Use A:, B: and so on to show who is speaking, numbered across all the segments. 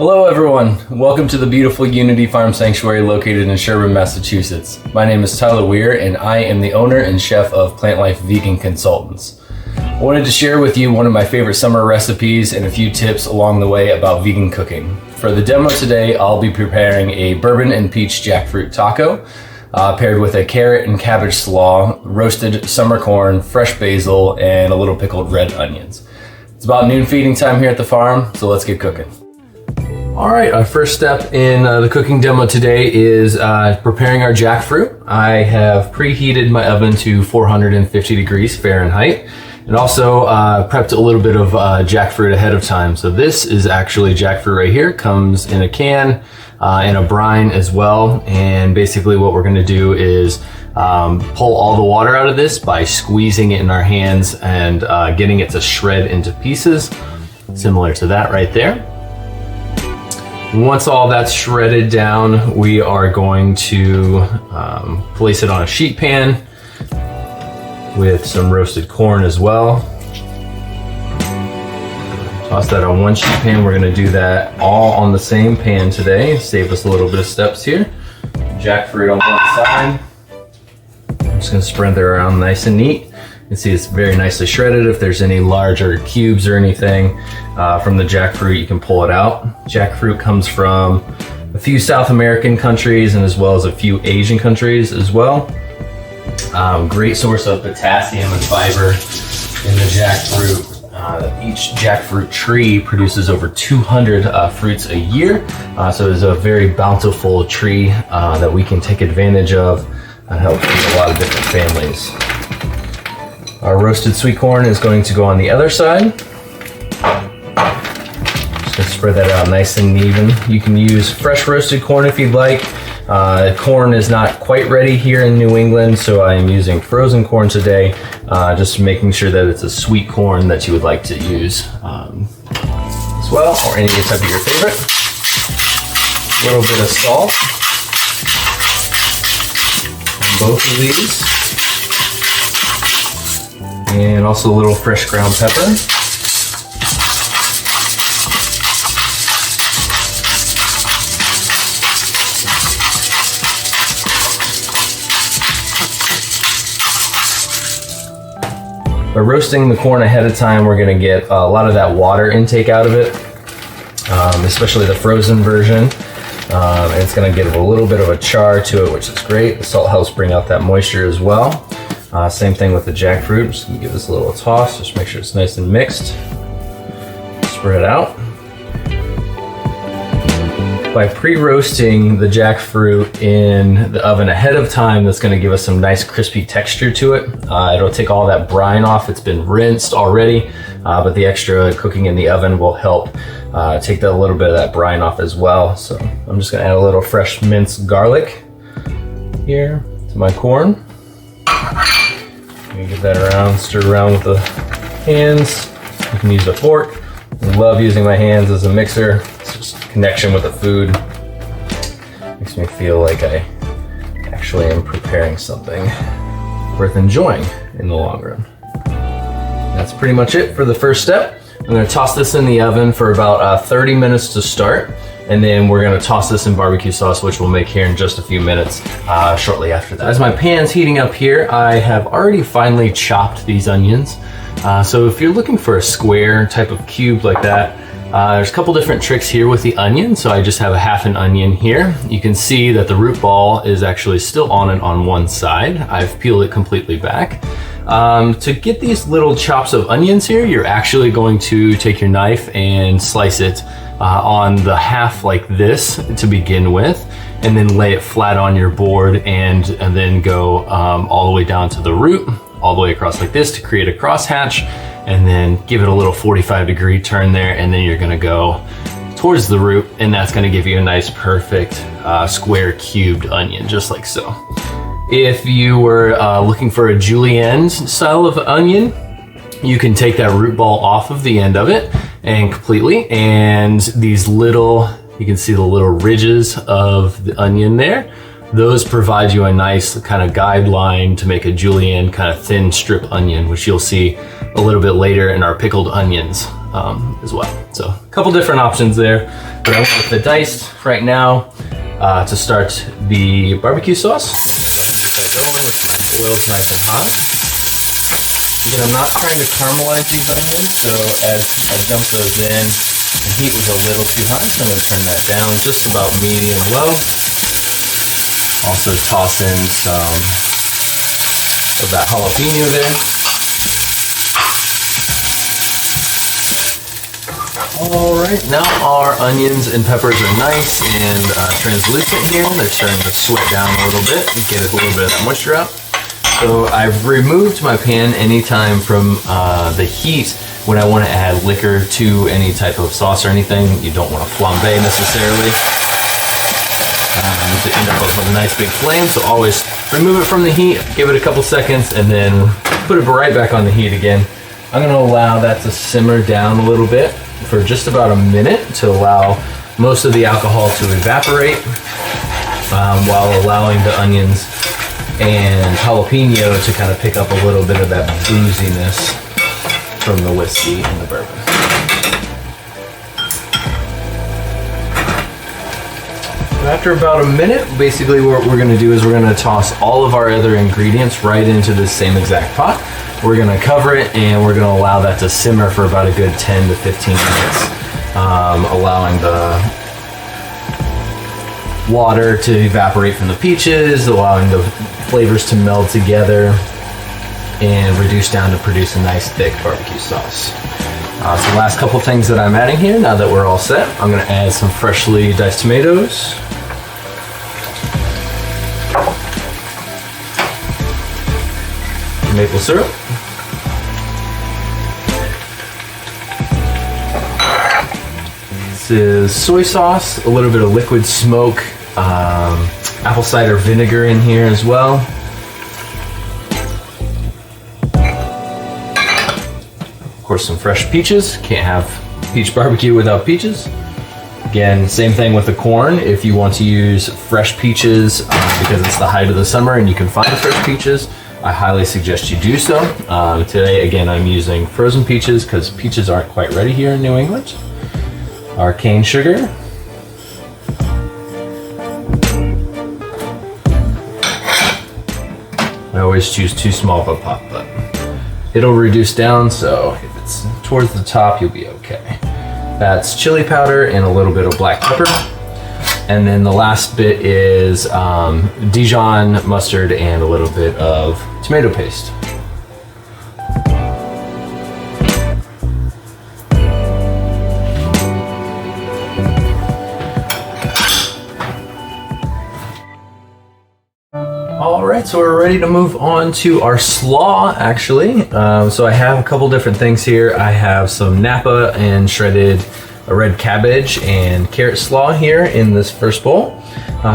A: Hello everyone, welcome to the beautiful Unity Farm Sanctuary located in Sherburne, Massachusetts. My name is Tyler Wehr and I am the owner and chef of PlantLife Vegan Consultants. I wanted to share with you one of my favorite summer recipes and a few tips along the way about vegan cooking. For the demo today, I'll be preparing a bourbon and peach jackfruit taco paired with a carrot and cabbage slaw, roasted summer corn, fresh basil, and a little pickled red onions. It's about noon feeding time here at the farm, so let's get cooking. All right, our first step in the cooking demo today is preparing our jackfruit. I have preheated my oven to 450 degrees Fahrenheit and also prepped a little bit of jackfruit ahead of time. So this is actually jackfruit right here, comes in a can, in a brine as well. And basically what we're gonna do is pull all the water out of this by squeezing it in our hands and getting it to shred into pieces, similar to that right there. Once all that's shredded down, we are going to place it on a sheet pan with some roasted corn as well. Toss that on one sheet pan. We're gonna do that all on the same pan today. Save us a little bit of steps here. Jackfruit on one side. I'm just gonna spread that around nice and neat. You can see it's very nicely shredded. If there's any larger cubes or anything from the jackfruit, you can pull it out. Jackfruit comes from a few South American countries and as well as a few Asian countries as well. Great source of potassium and fiber in the jackfruit. Each jackfruit tree produces over 200 fruits a year. So it's a very bountiful tree that we can take advantage of and help feed a lot of different families. Our roasted sweet corn is going to go on the other side. Just gonna spread that out nice and even. You can use fresh roasted corn if you'd like. Corn is not quite ready here in New England, so I am using frozen corn today, just making sure that it's a sweet corn that you would like to use as well, or any type of your favorite. A little bit of salt on both of these. And also a little fresh ground pepper. By roasting the corn ahead of time, we're gonna get a lot of that water intake out of it, especially the frozen version. And it's gonna give a little bit of a char to it, which is great. The salt helps bring out that moisture as well. Same thing with the jackfruit. Just gonna give this a little toss, just make sure it's nice and mixed. Spread it out. By pre-roasting the jackfruit in the oven ahead of time, that's gonna give us some nice crispy texture to it. It'll take all that brine off. It's been rinsed already, but the extra cooking in the oven will help take that a little bit of that brine off as well. So I'm just gonna add a little fresh minced garlic here to my corn. Get that around, stir around with the hands. You can use a fork. I love using my hands as a mixer. It's just a connection with the food. Makes me feel like I actually am preparing something worth enjoying in the long run. That's pretty much it for the first step. I'm gonna toss this in the oven for about 30 minutes to start. And then we're gonna toss this in barbecue sauce, which we'll make here in just a few minutes shortly after that. As my pan's heating up here, I have already finely chopped these onions. So if you're looking for a square type of cube like that, there's a couple different tricks here with the onion. So I just have a half an onion here. You can see that the root ball is actually still on it on one side. I've peeled it completely back. To get these little chops of onions here, you're actually going to take your knife and slice it on the half like this to begin with, and then lay it flat on your board and then go all the way down to the root, all the way across like this to create a crosshatch, and then give it a little 45-degree turn there, and then you're gonna go towards the root, and that's gonna give you a nice perfect square cubed onion, just like so. If you were looking for a julienne style of onion, you can take that root ball off of the end of it and completely, and these little, you can see the little ridges of the onion there. those provide you a nice kind of guideline to make a julienne kind of thin strip onion, which you'll see a little bit later in our pickled onions as well. So a couple different options there, but I went with the diced right now to start the barbecue sauce. Get that going with my oil's nice and hot. Again, I'm not trying to caramelize these onions, so as I dump those in, the heat was a little too high, so I'm going to turn that down just about medium low. Also toss in some of that jalapeno there. All right, now our onions and peppers are nice and translucent here. They're starting to sweat down a little bit and get a little bit of that moisture out. So I've removed my pan anytime from the heat when I want to add liquor to any type of sauce or anything. You don't want to flambe necessarily. To end up with a nice big flame, so always remove it from the heat, give it a couple seconds, and then put it right back on the heat again. I'm going to allow that to simmer down a little bit for just about a minute to allow most of the alcohol to evaporate while allowing the onions and jalapeno to kind of pick up a little bit of that booziness from the whiskey and the bourbon. After about a minute, basically what we're going to do is we're going to toss all of our other ingredients right into the same exact pot. We're going to cover it and we're going to allow that to simmer for about a good 10 to 15 minutes, allowing the water to evaporate from the peaches, allowing the flavors to meld together and reduce down to produce a nice thick barbecue sauce. So the last couple things that I'm adding here, now that we're all set, I'm going to add some freshly diced tomatoes. Maple syrup. This is soy sauce, a little bit of liquid smoke, apple cider vinegar in here as well. Of course, some fresh peaches. Can't have peach barbecue without peaches. Again, same thing with the corn. If you want to use fresh peaches because it's the height of the summer and you can find fresh peaches, I highly suggest you do so. Today, again, I'm using frozen peaches because peaches aren't quite ready here in New England. Our cane sugar. I always choose too small of a pot, but it'll reduce down, so if it's towards the top, you'll be okay. That's chili powder and a little bit of black pepper. And then the last bit is Dijon mustard and a little bit of tomato paste. All right, so we're ready to move on to our slaw, actually. So I have a couple different things here. I have some Napa and shredded red cabbage and carrot slaw here in this first bowl.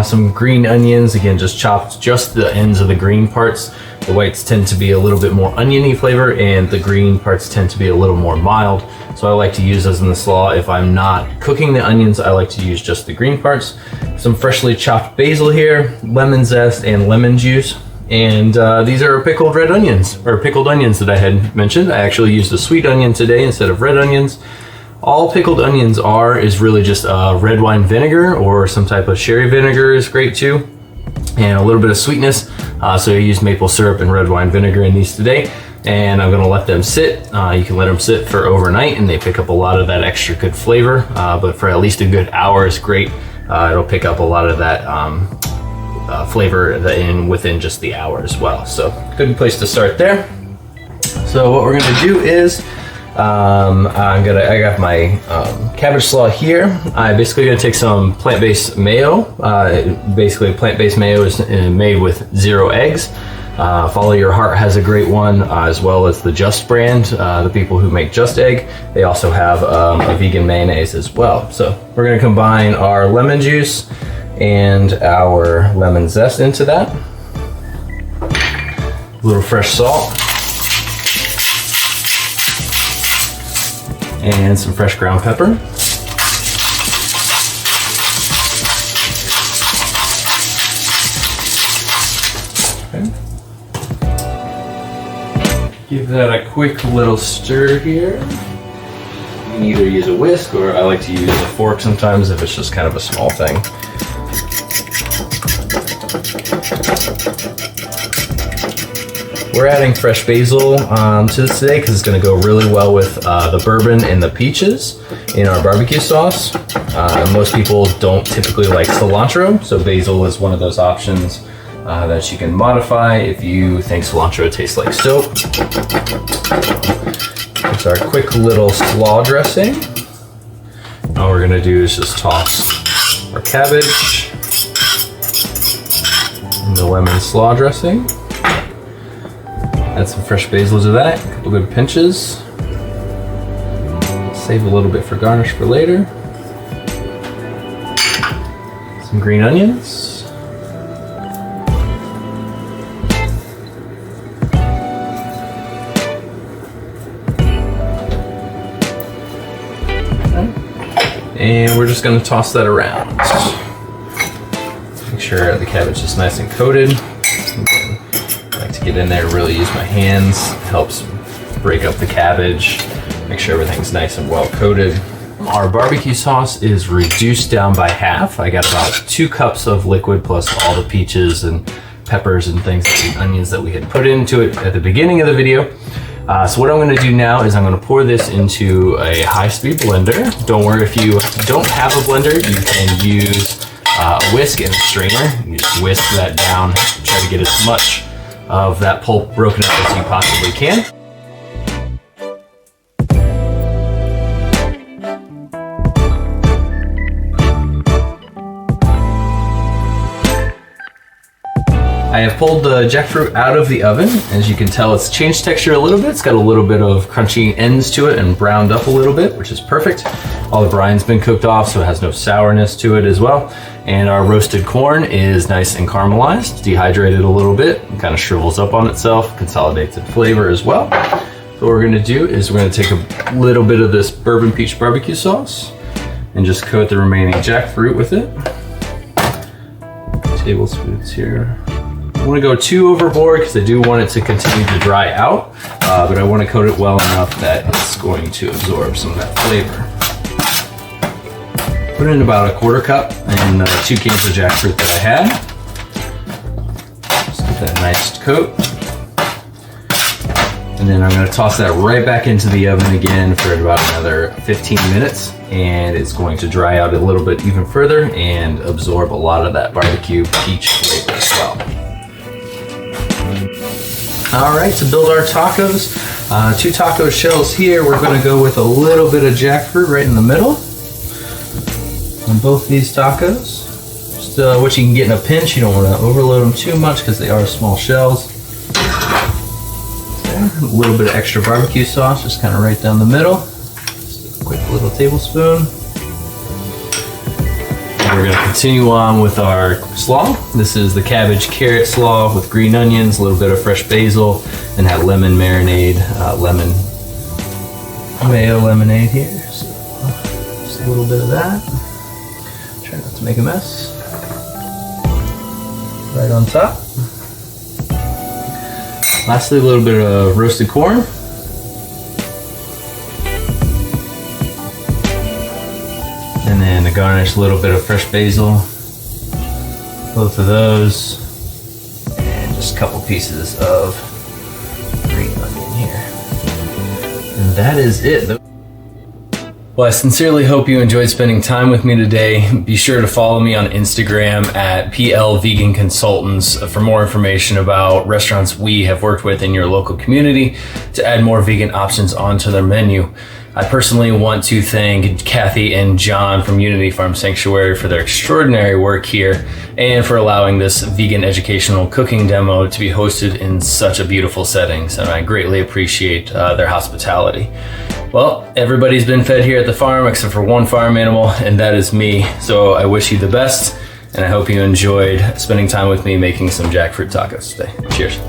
A: Some green onions, again, just chopped just the ends of the green parts. The whites tend to be a little bit more oniony flavor and the green parts tend to be a little more mild. So I like to use those in the slaw. If I'm not cooking the onions, I like to use just the green parts. Some freshly chopped basil here, lemon zest and lemon juice. And these are pickled red onions, or pickled onions that I had mentioned. I actually used a sweet onion today instead of red onions. All pickled onions is really just red wine vinegar or some type of sherry vinegar is great too. And a little bit of sweetness. So I used maple syrup and red wine vinegar in these today. And I'm gonna let them sit. You can let them sit for overnight and they pick up a lot of that extra good flavor. But for at least a good hour is great. It'll pick up a lot of that flavor within just the hour as well. So good place to start there. So what we're gonna do is I got my cabbage slaw here. I'm basically gonna take some plant-based mayo. Basically, plant-based mayo is made with 0 eggs. Follow Your Heart has a great one, as well as the Just brand. The people who make Just Egg, they also have a vegan mayonnaise as well. So we're gonna combine our lemon juice and our lemon zest into that. A little fresh salt. And some fresh ground pepper. Give that a quick little stir here. You can either use a whisk, or I like to use a fork sometimes if it's just kind of a small thing. We're adding fresh basil to this today because it's going to go really well with the bourbon and the peaches in our barbecue sauce. Most people don't typically like cilantro, so basil is one of those options that you can modify if you think cilantro tastes like soap. It's our quick little slaw dressing. All we're going to do is just toss our cabbage in the lemon slaw dressing. Add some fresh basil to that, a couple good pinches. Save a little bit for garnish for later. Some green onions. And we're just going to toss that around. Make sure the cabbage is nice and coated. Get in there, really use my hands. Helps break up the cabbage, make sure everything's nice and well coated. Our barbecue sauce is reduced down by half. I got about 2 cups of liquid plus all the peaches and peppers and things, the onions that we had put into it at the beginning of the video. So what I'm going to do now is I'm going to pour this into a high-speed blender. Don't worry if you don't have a blender, you can use a whisk and a strainer. You just whisk that down, try to get as much of that pulp broken up as you possibly can. I have pulled the jackfruit out of the oven. As you can tell, it's changed texture a little bit. It's got a little bit of crunchy ends to it and browned up a little bit, which is perfect. All the brine's been cooked off, so it has no sourness to it as well. And our roasted corn is nice and caramelized, dehydrated a little bit, kind of shrivels up on itself, consolidates in flavor as well. So what we're gonna do is we're gonna take a little bit of this bourbon peach barbecue sauce and just coat the remaining jackfruit with it. Tablespoons here. I don't want to go too overboard because I do want it to continue to dry out, but I want to coat it well enough that it's going to absorb some of that flavor. Put in about a 1/4 cup and 2 cans of jackfruit that I had. Just get that nice coat. And then I'm going to toss that right back into the oven again for about another 15 minutes. And it's going to dry out a little bit even further and absorb a lot of that barbecue peach flavor as well. All right, to build our tacos, 2 taco shells here. We're going to go with a little bit of jackfruit right in the middle on both these tacos. Just what you can get in a pinch. You don't want to overload them too much because they are small shells. There. A little bit of extra barbecue sauce, just kind of right down the middle. Just a quick little tablespoon. We're going to continue on with our slaw. This is the cabbage carrot slaw with green onions, a little bit of fresh basil, and that lemon marinade, lemon mayo lemonade here. So just a little bit of that. Try not to make a mess. Right on top. Lastly, a little bit of roasted corn. And then to garnish, a little bit of fresh basil, both of those, and just a couple pieces of green onion here. And that is it. Well, I sincerely hope you enjoyed spending time with me today. Be sure to follow me on Instagram at PL Vegan Consultants for more information about restaurants we have worked with in your local community to add more vegan options onto their menu. I personally want to thank Kathy and John from Unity Farm Sanctuary for their extraordinary work here and for allowing this vegan educational cooking demo to be hosted in such a beautiful setting. So I greatly appreciate their hospitality. Well, everybody's been fed here at the farm except for one farm animal, and that is me. So I wish you the best, and I hope you enjoyed spending time with me making some jackfruit tacos today. Cheers.